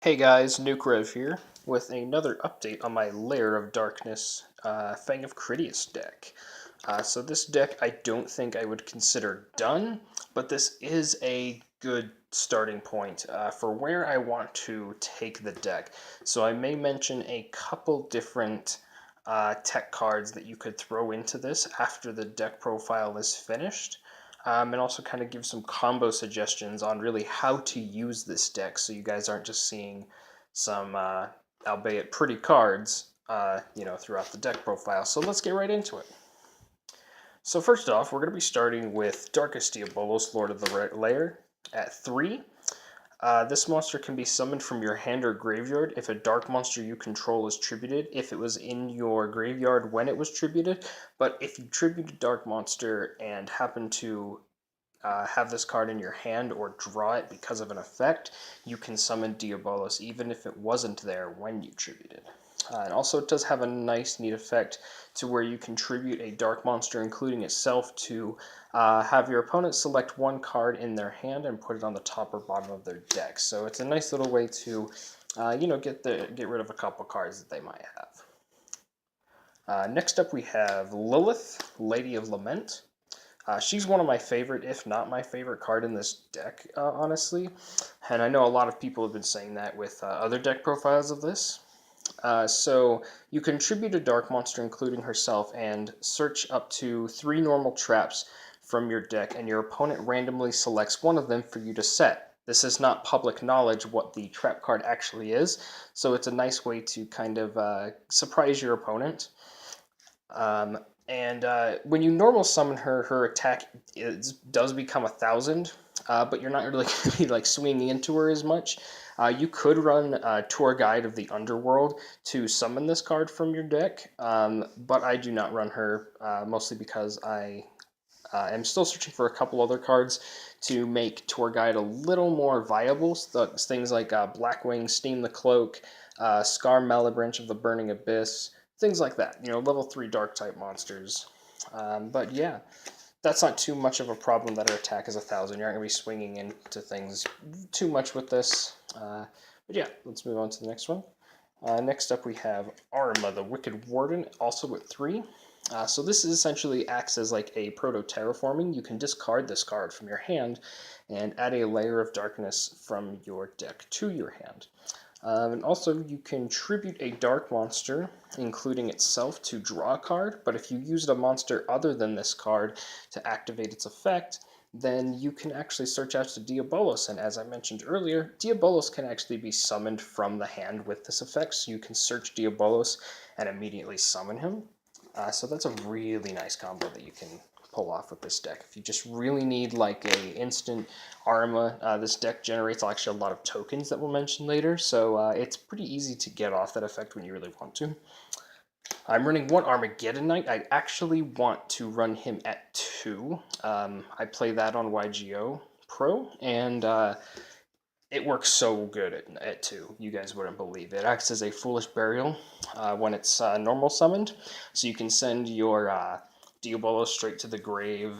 Hey guys, Nukerev here with another update on my Lair of Darkness Fang of Critias deck. So this deck I don't think I would consider done, but this is a good starting point for where I want to take the deck. So I may mention a couple different tech cards that you could throw into this after the deck profile is finished. And also kind of give some combo suggestions on really how to use this deck so you guys aren't just seeing some, albeit pretty cards, throughout the deck profile. So let's get right into it. So first off, we're going to be starting with Darkest Diabolos, Lord of the Lair, at 3. This monster can be summoned from your hand or graveyard if a dark monster you control is tributed, if it was in your graveyard when it was tributed, but if you tribute a dark monster and happen to have this card in your hand or draw it because of an effect, you can summon Diabolos even if it wasn't there when you tributed. And also it does have a nice, neat effect to where you contribute a dark monster, including itself, to have your opponent select one card in their hand and put it on the top or bottom of their deck. So it's a nice little way to, get rid of a couple cards that they might have. Next up we have Lilith, Lady of Lament. She's one of my favorite, if not my favorite card in this deck, honestly. And I know a lot of people have been saying that with other deck profiles of this. So you contribute a dark monster, including herself, and search up to 3 normal traps from your deck, and your opponent randomly selects one of them for you to set. This is not public knowledge what the trap card actually is, so it's a nice way to kind of surprise your opponent. When you normal summon her, her attack does become 1,000, but you're not really going to be like swinging into her as much. You could run Tour Guide of the Underworld to summon this card from your deck, but I do not run her, mostly because I am still searching for a couple other cards to make Tour Guide a little more viable. So things like Blackwing, Steam the Cloak, Scar Malabranch of the Burning Abyss, things like that. Level 3 dark type monsters. But yeah, that's not too much of a problem that her attack is 1,000. You aren't going to be swinging into things too much with this. But yeah, let's move on to the next one. Next up we have Arma, the Wicked Warden, also with 3. So this essentially acts as like a proto-terraforming. You can discard this card from your hand and add a Lair of Darkness from your deck to your hand. And also, you can tribute a dark monster, including itself, to draw a card, but if you used a monster other than this card to activate its effect, then you can actually search out to Diabolos, and as I mentioned earlier, Diabolos can actually be summoned from the hand with this effect, so you can search Diabolos and immediately summon him. So that's a really nice combo that you can pull off with this deck. If you just really need like a instant Arma, this deck generates actually a lot of tokens that we'll mention later, so it's pretty easy to get off that effect when you really want to. I'm running 1 Armageddon Knight. I actually want to run him at 2. I play that on YGOPRO, and it works so good at 2. You guys wouldn't believe it. It acts as a Foolish Burial when it's normal summoned, so you can send your Diabolos straight to the grave,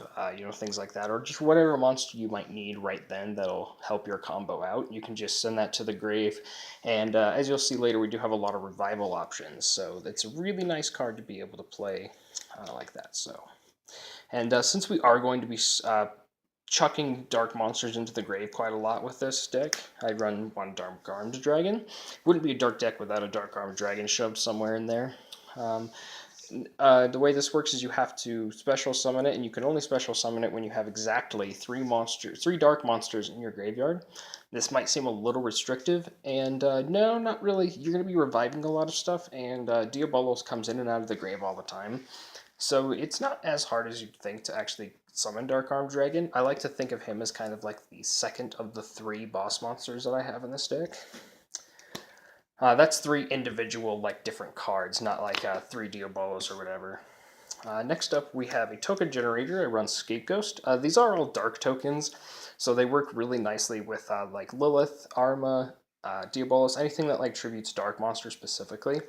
things like that, or just whatever monster you might need right then that'll help your combo out. You can just send that to the grave, and as you'll see later, we do have a lot of revival options, so it's a really nice card to be able to play like that. And since we are going to be chucking dark monsters into the grave quite a lot with this deck, I run 1 Dark Armed Dragon. Wouldn't be a dark deck without a Dark Armed Dragon shoved somewhere in there. The way this works is you have to special summon it, and you can only special summon it when you have exactly 3 dark monsters in your graveyard. This might seem a little restrictive, and no, not really. You're going to be reviving a lot of stuff, and Diabolos comes in and out of the grave all the time. So it's not as hard as you'd think to actually summon Dark Armed Dragon. I like to think of him as kind of like the second of the 3 boss monsters that I have in this deck. That's 3 individual, like, different cards, not like 3 Diabolos or whatever. Next up, we have a token generator. I run Scapegoat. These are all dark tokens, so they work really nicely with like Lilith, Arma, Diabolos, anything that like tributes dark monsters specifically.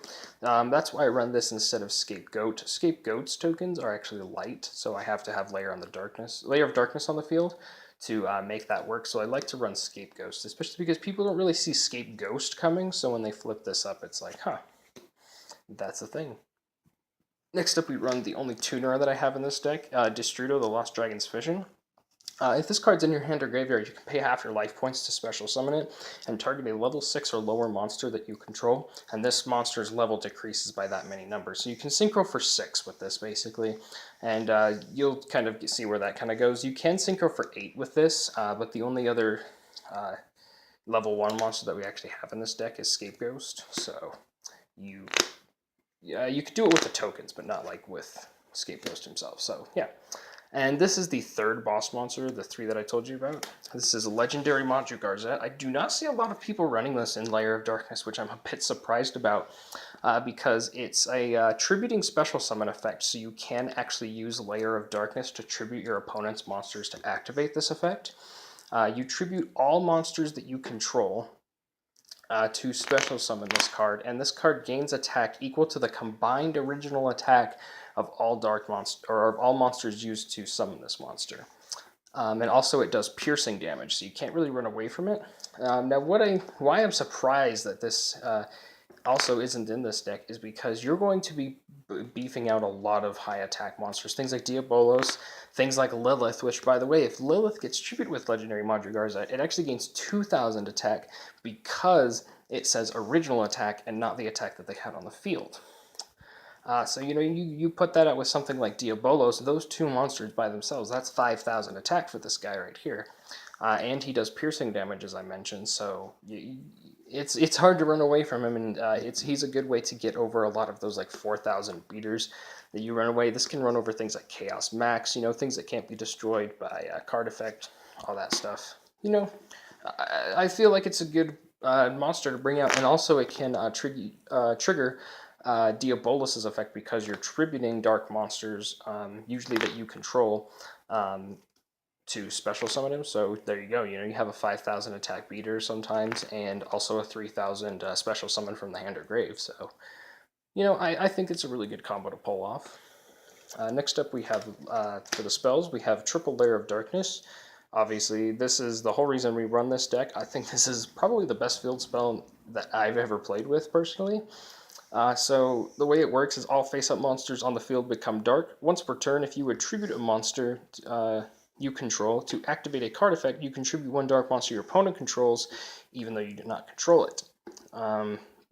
That's why I run this instead of Scapegoat. Scapegoat's tokens are actually light, so I have to have Lair of Darkness on the field to make that work. So I like to run Scapegoat, especially because people don't really see Scapegoat coming. So when they flip this up, it's like, huh, that's a thing. Next up, we run the only tuner that I have in this deck, Destrudo, the Lost Dragon's Vision. If this card's in your hand or graveyard, you can pay half your life points to special summon it and target a level 6 or lower monster that you control, and this monster's level decreases by that many numbers. So you can synchro for 6 with this, basically, and you'll kind of see where that kind of goes. You can synchro for 8 with this, but the only other level 1 monster that we actually have in this deck is Scapegoat, so you could do it with the tokens, but not like with Scapegoat himself, so yeah. And this is the third boss monster, the 3 that I told you about. This is a legendary Garzette. I do not see a lot of people running this in Lair of Darkness, which I'm a bit surprised about, because it's a tributing special summon effect, so you can actually use Lair of Darkness to tribute your opponent's monsters to activate this effect. You tribute all monsters that you control to special summon this card, and this card gains attack equal to the combined original attack of all all monsters used to summon this monster. And also it does piercing damage, so you can't really run away from it. Now why I'm surprised that this also isn't in this deck is because you're going to be beefing out a lot of high attack monsters, things like Diabolos, things like Lilith, which, by the way, if Lilith gets tributed with Legendary Garzette, it actually gains 2,000 attack because it says original attack and not the attack that they had on the field. So, you put that out with something like Diabolos, those 2 monsters by themselves, that's 5,000 attack for this guy right here. And he does piercing damage, as I mentioned, so it's hard to run away from him, and he's a good way to get over a lot of those like 4,000 beaters that you run away. This can run over things like Chaos Max, things that can't be destroyed by card effect, all that stuff. I feel like it's a good monster to bring out, and also it can trigger Diabolos' effect because you're tributing dark monsters, usually that you control, to special summon him. So there you go. You have a 5,000 attack beater sometimes, and also a 3,000 special summon from the hand or grave. So, I think it's a really good combo to pull off. Next up, we have, for the spells, we have Triple Lair of Darkness. Obviously, this is the whole reason we run this deck. I think this is probably the best field spell that I've ever played with, personally. So the way it works is all face-up monsters on the field become dark. Once per turn, if you attribute a monster you control to activate a card effect, you contribute 1 dark monster your opponent controls, even though you do not control it.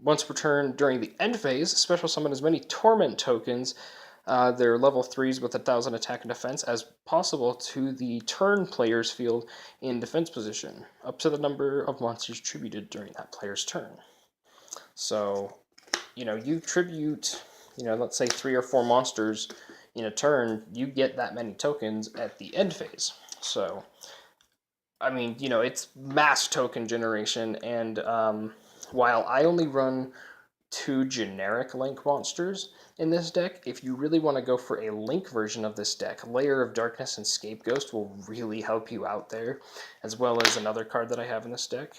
Once per turn during the end phase, special summon as many torment tokens, they're level 3s with 1,000 attack and defense, as possible to the turn player's field in defense position, up to the number of monsters tributed during that player's turn. So, you tribute, let's say 3 or 4 monsters in a turn, you get that many tokens at the end phase. So, I mean, it's mass token generation, and while I only run 2 generic Link monsters in this deck, if you really want to go for a Link version of this deck, Lair of Darkness and Scapegoat will really help you out there, as well as another card that I have in this deck.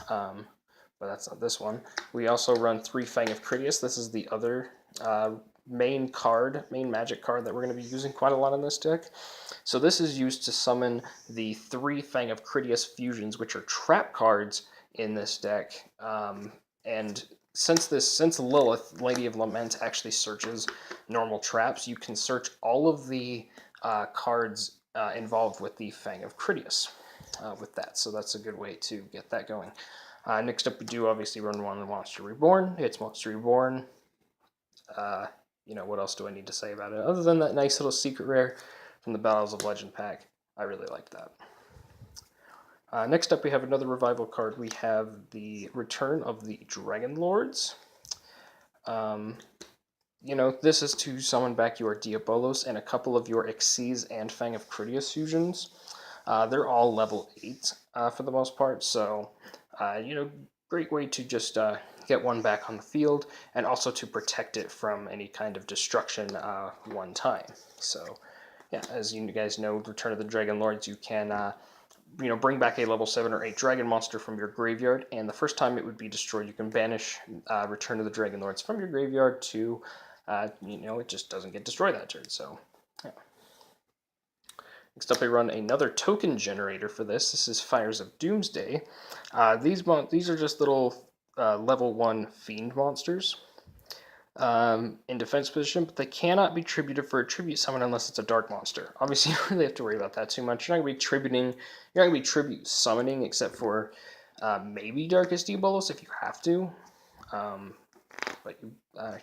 But that's not this one. We also run 3 Fang of Critias. This is the other main magic card that we're going to be using quite a lot in this deck. So this is used to summon the 3 Fang of Critias fusions, which are trap cards in this deck. And since Lilith, Lady of Lament, actually searches normal traps, you can search all of the cards involved with the Fang of Critias with that. So that's a good way to get that going. Next up, we do obviously run 1 Monster Reborn. It's Monster Reborn. What else do I need to say about it? Other than that nice little secret rare from the Battles of Legend pack. I really like that. Next up, we have another revival card. We have the Return of the Dragon Lords. This is to summon back your Diabolos and a couple of your Xyz and Fang of Critias fusions. They're all level 8 for the most part, so, great way to just get one back on the field, and also to protect it from any kind of destruction one time. So, yeah, as you guys know, Return of the Dragon Lords, you can, bring back a level 7 or 8 dragon monster from your graveyard, and the first time it would be destroyed, you can banish Return of the Dragon Lords from your graveyard to, it just doesn't get destroyed that turn, so, yeah. Next up, I run another token generator for this. This is Fires of Doomsday. These are just little level 1 fiend monsters in defense position, but they cannot be tributed for a tribute summon unless it's a dark monster. Obviously, you don't really have to worry about that too much. You're not going to be tribute summoning except for maybe Darkest Diabolos if you have to. But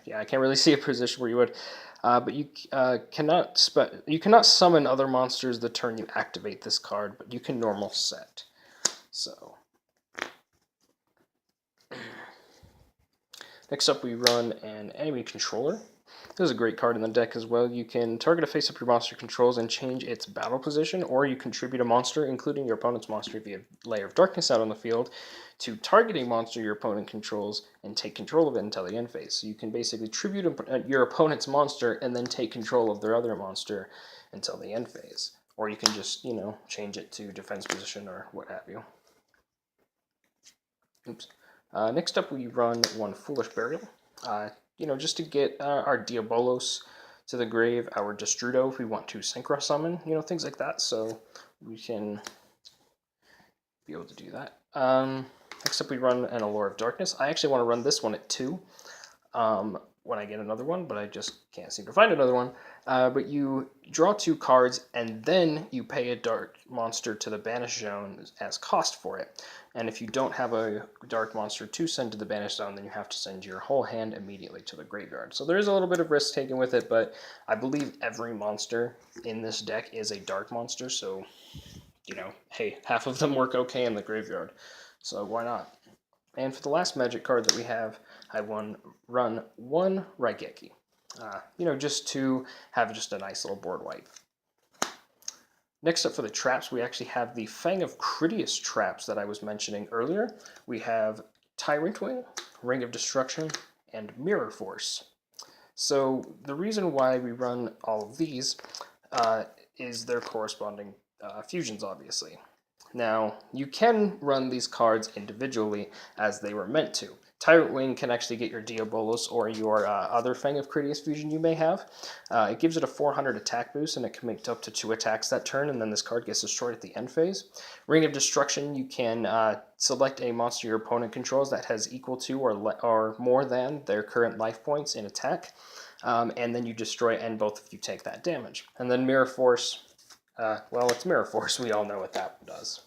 yeah, I can't really see a position where you would. But you cannot summon other monsters the turn you activate this card, but you can normal set. So next up, we run an enemy controller. This is a great card in the deck as well. You can target a face-up your monster controls and change its battle position, or you contribute a monster, including your opponent's monster if you have Lair of Darkness out on the field, to target a monster your opponent controls and take control of it until the end phase. So you can basically tribute your opponent's monster and then take control of their other monster until the end phase. Or you can just, change it to defense position or what have you. Oops. Next up, we run one Foolish Burial. Just to get our Diabolos to the grave, our Destrudo if we want to Synchro Summon, things like that. So we can be able to do that. Next up, we run an Allure of Darkness. I actually want to run this one at 2 when I get another one, but I just can't seem to find another one. But you draw 2 cards, and then you pay a dark monster to the Banish Zone as cost for it. And if you don't have a dark monster to send to the Banish Zone, then you have to send your whole hand immediately to the graveyard. So there is a little bit of risk taken with it, but I believe every monster in this deck is a dark monster, so, hey, half of them work okay in the graveyard. So why not? And for the last magic card that we have, I run one Raigeki. Just to have just a nice little board wipe. Next up for the traps, we actually have the Fang of Critias traps that I was mentioning earlier. We have Tyrant Wing, Ring of Destruction, and Mirror Force. So the reason why we run all of these is their corresponding fusions, obviously. Now, you can run these cards individually as they were meant to. Tyrant Wing can actually get your Diabolos or your other Fang of Critias fusion you may have. It gives it a 400 attack boost, and it can make up to 2 attacks that turn, and then this card gets destroyed at the end phase. Ring of Destruction, you can select a monster your opponent controls that has equal to or more than their current life points in attack, and then you destroy and both of you take that damage. And then Mirror Force, it's Mirror Force, we all know what that does.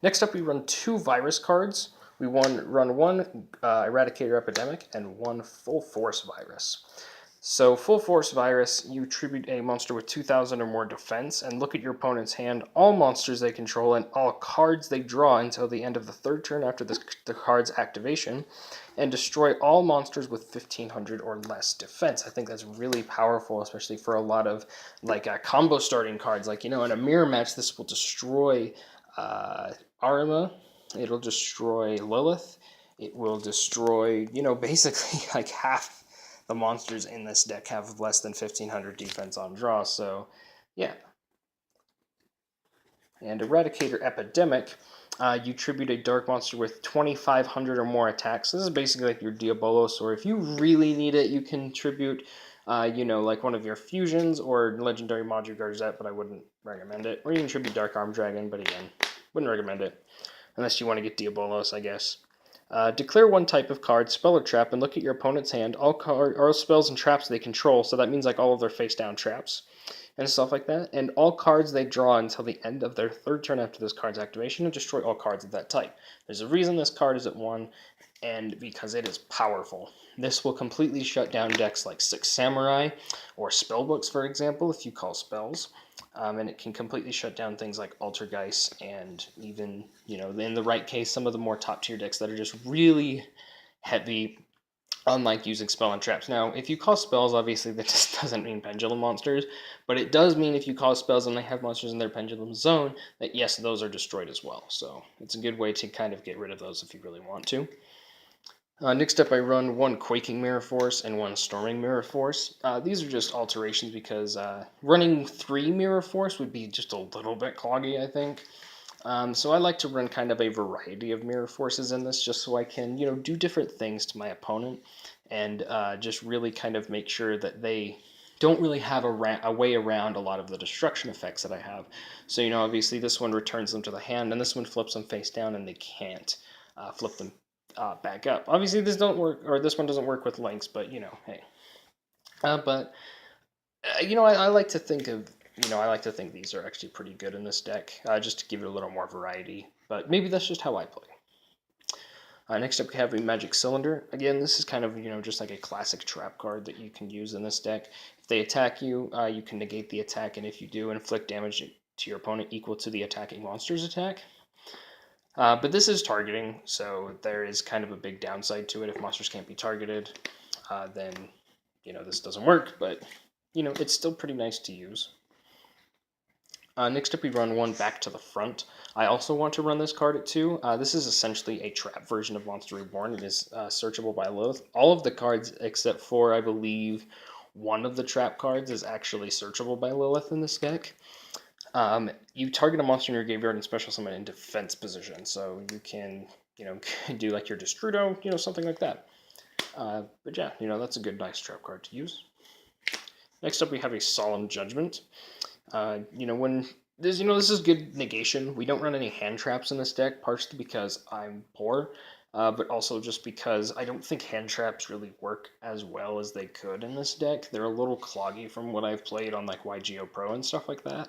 Next up, we run 2 virus cards. We run one Eradicator Epidemic and one Full Force Virus. So Full Force Virus, you tribute a monster with 2,000 or more defense and look at your opponent's hand, all monsters they control, and all cards they draw until the end of the 3rd turn after the card's activation, and destroy all monsters with 1,500 or less defense. I think that's really powerful, especially for a lot of combo starting cards. In a mirror match, this will destroy Arima. It'll destroy Lilith. It will destroy, basically half the monsters in this deck have less than 1,500 defense on draw, so yeah. And Eradicator Epidemic, you tribute a dark monster with 2,500 or more attacks. This is basically like your Diabolos, or if you really need it, you can tribute, one of your fusions or Legendary Module Garzette, but I wouldn't recommend it. Or you can tribute Dark Arm Dragon, but again, wouldn't recommend it. Unless you want to get Diabolos, I guess. Declare one type of card, spell or trap, and look at your opponent's hand. All spells and traps they control, so that means all of their face-down traps and stuff like that. And all cards they draw until the end of their 3rd turn after this card's activation, and destroy all cards of that type. There's a reason this card is at 1, and because it is powerful. This will completely shut down decks like Six Samurai or Spellbooks, for example, if you call spells. And it can completely shut down things like Altergeist and even, in the right case, some of the more top-tier decks that are just really heavy, unlike using spell and traps. Now, if you call spells, obviously that just doesn't mean pendulum monsters, but it does mean if you call spells and they have monsters in their pendulum zone, that yes, those are destroyed as well. So it's a good way to kind of get rid of those if you really want to. Next up, I run one Quaking Mirror Force and one Storming Mirror Force. These are just alterations because running 3 Mirror Force would be just a little bit cloggy, I think. So I like to run kind of a variety of Mirror Forces in this just so I can, do different things to my opponent and just really kind of make sure that they, don't really have a way around a lot of the destruction effects that I have. So, obviously this one returns them to the hand, and this one flips them face down, and they can't flip them back up. Obviously this don't work, or this one doesn't work with links, but, hey. But, I like to think of, I like to think these are actually pretty good in this deck, just to give it a little more variety. But maybe that's just how I play. Next up, we have a Magic Cylinder. Again, this is kind of, just like a classic trap card that you can use in this deck. If they attack you, you can negate the attack, and if you do, inflict damage to your opponent equal to the attacking monster's attack. But this is targeting, so there is kind of a big downside to it. If monsters can't be targeted, then, this doesn't work, but, it's still pretty nice to use. Next up, we run one Back to the Front. I also want to run this card at 2. This is essentially a trap version of Monster Reborn. It is searchable by Lilith. All of the cards, except for, I believe, one of the trap cards is actually searchable by Lilith in this deck. You target a monster in your graveyard and special summon in defense position, so you can, do like your Destrudo, something like that. But yeah, that's a good, nice trap card to use. Next up, we have a Solemn Judgment. When this is good negation. We don't run any hand traps in this deck, partially because I'm poor, but also just because I don't think hand traps really work as well as they could in this deck. They're a little cloggy from what I've played on like YGOPRO and stuff like that.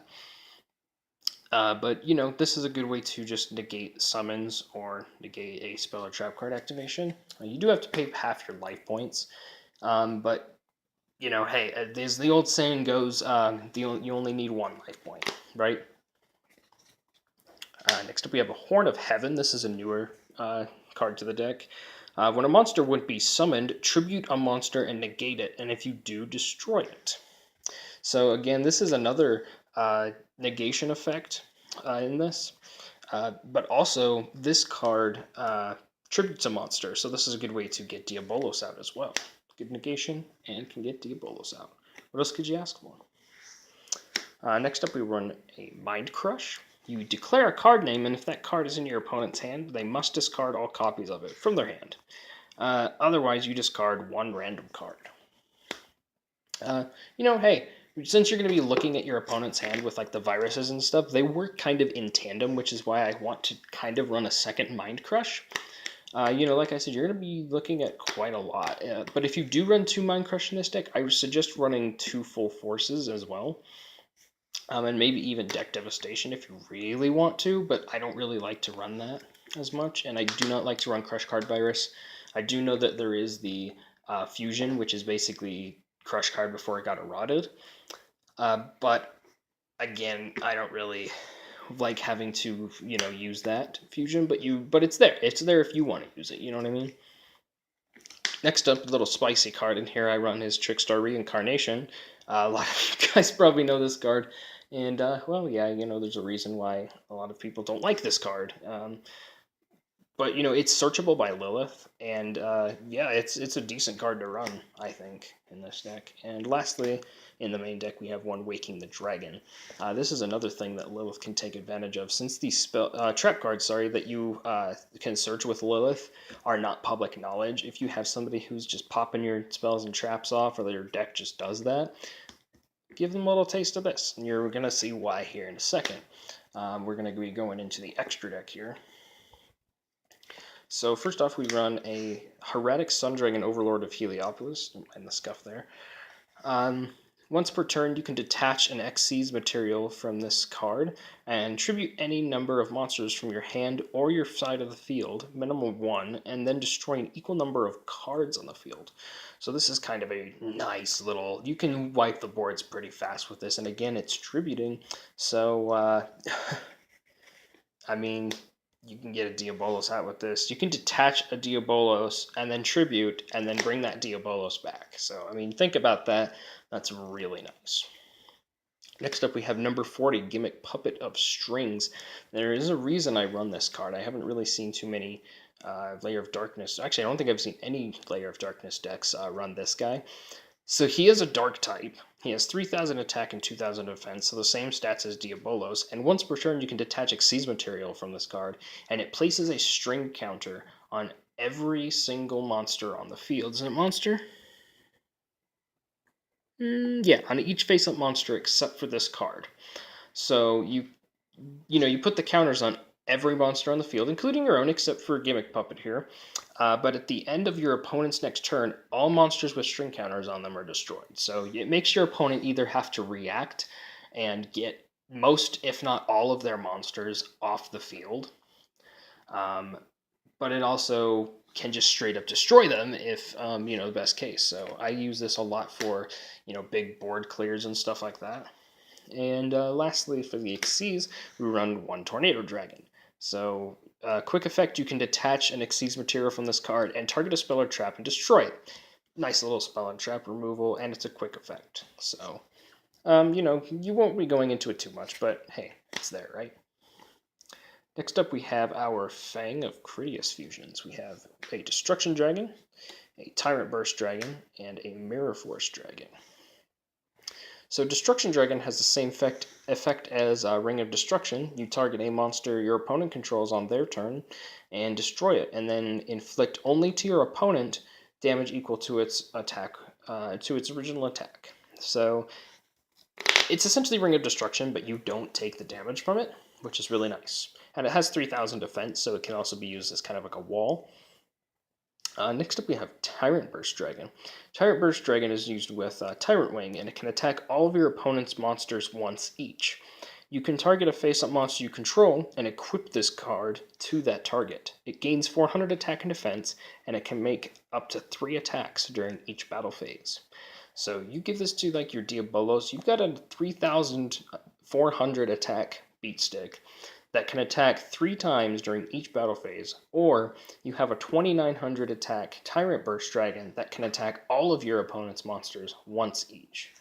But this is a good way to just negate summons or negate a spell or trap card activation. You do have to pay half your life points, but hey, as the old saying goes, you only need 1 life point, right? Next up, we have a Horn of Heaven. This is a newer card to the deck. When a monster would be summoned, tribute a monster and negate it, and if you do, destroy it. So again, this is another negation effect in this, but also this card tributes a monster, so this is a good way to get Diabolos out as well. Good negation, and can get Diabolos out. What else could you ask for? Next up, we run a Mind Crush. You declare a card name, and if that card is in your opponent's hand, they must discard all copies of it from their hand. Otherwise, you discard 1 random card. Hey, since you're going to be looking at your opponent's hand with like the viruses and stuff, they work kind of in tandem, which is why I want to kind of run a second Mind Crush. Like I said, you're going to be looking at quite a lot. But if you do run 2 Mind Crush in this deck, I would suggest running 2 Full Forces as well. And maybe even Deck Devastation if you really want to, but I don't really like to run that as much. And I do not like to run Crush Card Virus. I do know that there is the Fusion, which is basically Crush Card before it got eroded. But again, I don't really like having to, use that Fusion, but it's there. It's there if you want to use it, you know what I mean? Next up, a little spicy card in here I run is Trickstar Reincarnation. A lot of you guys probably know this card, and, well, yeah, there's a reason why a lot of people don't like this card. But, it's searchable by Lilith, and, yeah, it's a decent card to run, I think, in this deck. And lastly, in the main deck, we have one Waking the Dragon. This is another thing that Lilith can take advantage of. Since these trap cards, that you can search with Lilith are not public knowledge, if you have somebody who's just popping your spells and traps off, or your deck just does that, give them a little taste of this, and you're going to see why here in a second. We're going to be going into the extra deck here. So first off, we run a Heretic Sundragon Overlord of Heliopolis, and the scuff there. Once per turn, you can detach an Xyz material from this card and tribute any number of monsters from your hand or your side of the field, minimum 1, and then destroy an equal number of cards on the field. So this is kind of a nice little... You can wipe the boards pretty fast with this, and again, it's tributing, so, I mean... You can get a Diabolos out with this. You can detach a Diabolos and then tribute and then bring that Diabolos back. So, I mean, think about that. That's really nice. Next up, we have number 40, Gimmick Puppet of Strings. There is a reason I run this card. I haven't really seen too many Lair of Darkness. Actually, I don't think I've seen any Lair of Darkness decks run this guy. So he is a dark type. He has 3,000 attack and 2,000 defense, so the same stats as Diabolos, and once per turn you can detach Xyz material from this card, and it places a string counter on every single monster on the field. Isn't it monster? Yeah, on each face-up monster except for this card. So you put the counters on every monster on the field, including your own, except for Gimmick Puppet here. But at the end of your opponent's next turn, all monsters with string counters on them are destroyed. So it makes your opponent either have to react and get most, if not all, of their monsters off the field. But it also can just straight up destroy them if, the best case. So I use this a lot for, big board clears and stuff like that. And lastly, for the Xyz, we run one Tornado Dragon. So, quick effect, you can detach an Xyz material from this card and target a spell or trap and destroy it. Nice little spell and trap removal, and it's a quick effect. So, you won't be going into it too much, but hey, it's there, right? Next up, we have our Fang of Critias fusions. We have a Destruction Dragon, a Tyrant Burst Dragon, and a Mirror Force Dragon. So Destruction Dragon has the same effect as Ring of Destruction. You target a monster your opponent controls on their turn and destroy it, and then inflict only to your opponent damage equal to its attack, to its original attack. So it's essentially Ring of Destruction, but you don't take the damage from it, which is really nice. And it has 3,000 defense, so it can also be used as kind of like a wall. Next up, we have Tyrant Burst Dragon. Tyrant Burst Dragon is used with Tyrant Wing, and it can attack all of your opponent's monsters once each. You can target a face-up monster you control and equip this card to that target. It gains 400 attack and defense, and it can make up to 3 attacks during each battle phase. So you give this to like your Diabolos, you've got a 3,400 attack beat stick that can attack 3 times during each battle phase, or you have a 2,900 attack Tyrant Burst Dragon that can attack all of your opponent's monsters once each.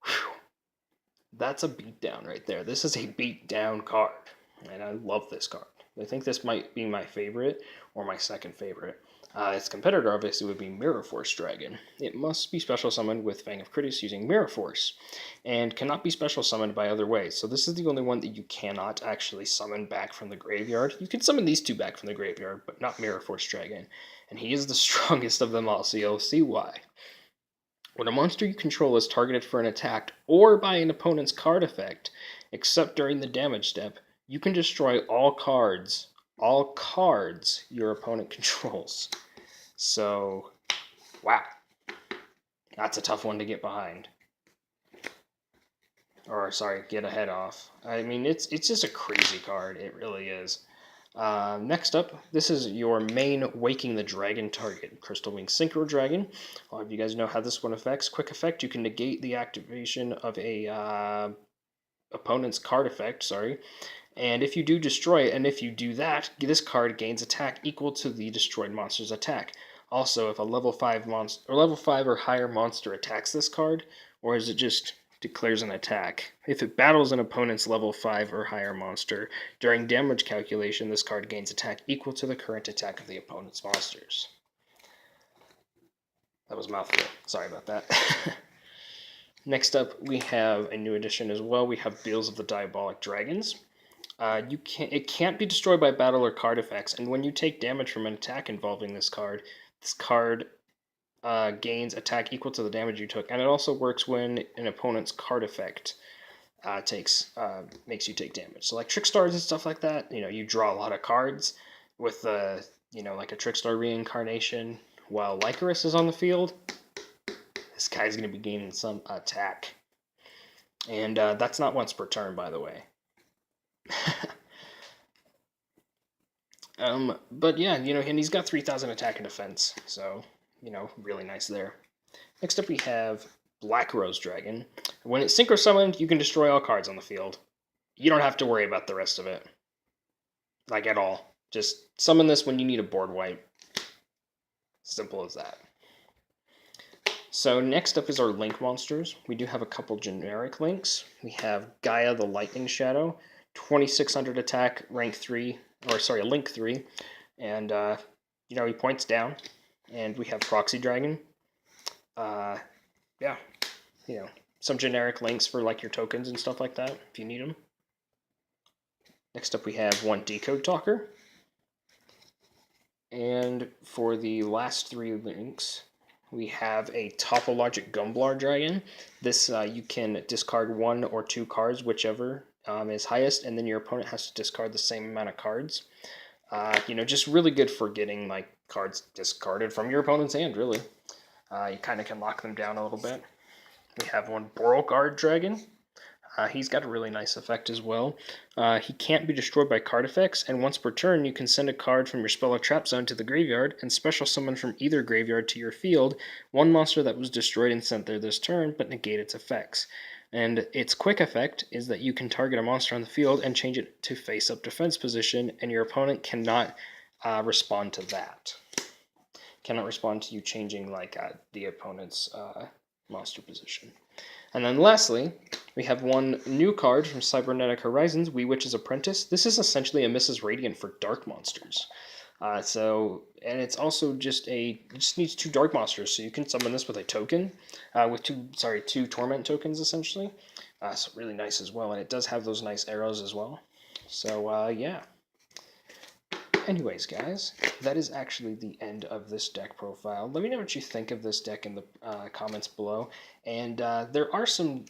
Whew. That's a beatdown right there. This is a beatdown card, and I love this card. I think this might be my favorite, or my second favorite. Its competitor obviously would be Mirror Force Dragon. It must be special summoned with Fang of Critias using Mirror Force, and cannot be special summoned by other ways. So this is the only one that you cannot actually summon back from the graveyard. You can summon these two back from the graveyard, but not Mirror Force Dragon. And he is the strongest of them all, so you'll see why. When a monster you control is targeted for an attack or by an opponent's card effect, except during the damage step, you can destroy all cards your opponent controls. So, wow. That's a tough one to get behind. Or, sorry, get ahead off. I mean, it's just a crazy card. It really is. Next up, this is your main Waking the Dragon target, Crystal Wing Synchro Dragon. A lot of you guys know how this one affects. Quick effect, you can negate the activation of a opponent's card effect, and if you do destroy it, and if you do that, this card gains attack equal to the destroyed monster's attack. Also, if a level 5 monster or level 5 or higher monster attacks this card, or is it just declares an attack, if it battles an opponent's level 5 or higher monster, during damage calculation, this card gains attack equal to the current attack of the opponent's monsters. That was a mouthful. Sorry about that. Next up, we have a new addition as well. We have Bills of the Diabolic Dragons. It can't be destroyed by battle or card effects, and when you take damage from an attack involving this card gains attack equal to the damage you took, and it also works when an opponent's card effect makes you take damage. So like Trick Stars and stuff like that, you draw a lot of cards with like a Trick Star reincarnation while Lycoris is on the field. This guy's going to be gaining some attack, and that's not once per turn, by the way. But yeah, and he's got 3,000 attack and defense, so, really nice there. Next up we have Black Rose Dragon. When it's synchro summoned, you can destroy all cards on the field. You don't have to worry about the rest of it. Like, at all. Just summon this when you need a board wipe. Simple as that. So next up is our Link monsters. We do have a couple generic Links. We have Gaia the Lightning Shadow, 2,600 attack, Link 3, and he points down. And we have Proxy Dragon. Some generic links for like your tokens and stuff like that if you need them. Next up we have one Decode Talker. And for the last 3 links, we have a Topologic Gumblar Dragon. This you can discard 1 or 2 cards, whichever is highest, and then your opponent has to discard the same amount of cards. Just really good for getting like cards discarded from your opponent's hand, really. You kind of can lock them down a little bit. We have one Borrelguard Dragon. He's got a really nice effect as well. He can't be destroyed by card effects, and once per turn, you can send a card from your spell or trap zone to the graveyard and special summon from either graveyard to your field one monster that was destroyed and sent there this turn, but negate its effects. And its quick effect is that you can target a monster on the field and change it to face-up defense position, and your opponent cannot respond to that. Cannot respond to you changing like the opponent's monster position. And then lastly, we have one new card from Cybernetic Horizons, Wee Witch's Apprentice. This is essentially a Mrs. Radiant for dark monsters. And it's also it just needs 2 dark monsters, so you can summon this with a token, with 2 torment tokens essentially. So really nice as well, and it does have those nice arrows as well. So yeah. Anyways, guys, that is actually the end of this deck profile. Let me know what you think of this deck in the comments below. And there are some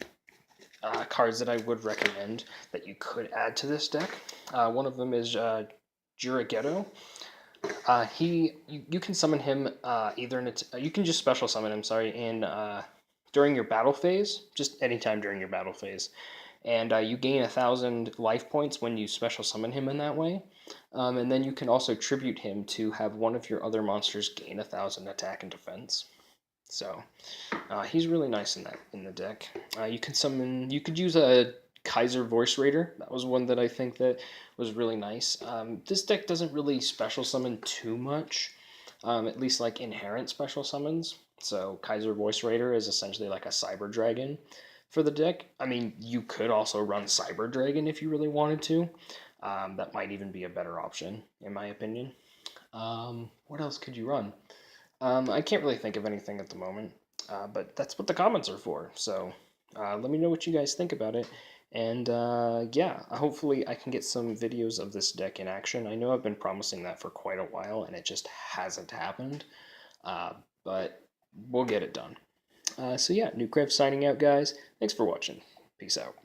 cards that I would recommend that you could add to this deck. One of them is Juraghetto. You can summon him either in you can just special summon him, during your battle phase, just anytime during your battle phase. And you gain 1,000 life points when you special summon him in that way. And then you can also tribute him to have one of your other monsters gain 1,000 attack and defense. So he's really nice in the deck. You could use a Kaiser Voice Raider. That was one that I think that was really nice. This deck doesn't really special summon too much, at least like inherent special summons. So Kaiser Voice Raider is essentially like a Cyber Dragon for the deck. I mean, you could also run Cyber Dragon if you really wanted to. That might even be a better option, in my opinion. What else could you run? I can't really think of anything at the moment, but that's what the comments are for. So let me know what you guys think about it. And yeah, hopefully I can get some videos of this deck in action. I know I've been promising that for quite a while, and it just hasn't happened. But we'll get it done. So yeah, Nukrev signing out, guys. Thanks for watching. Peace out.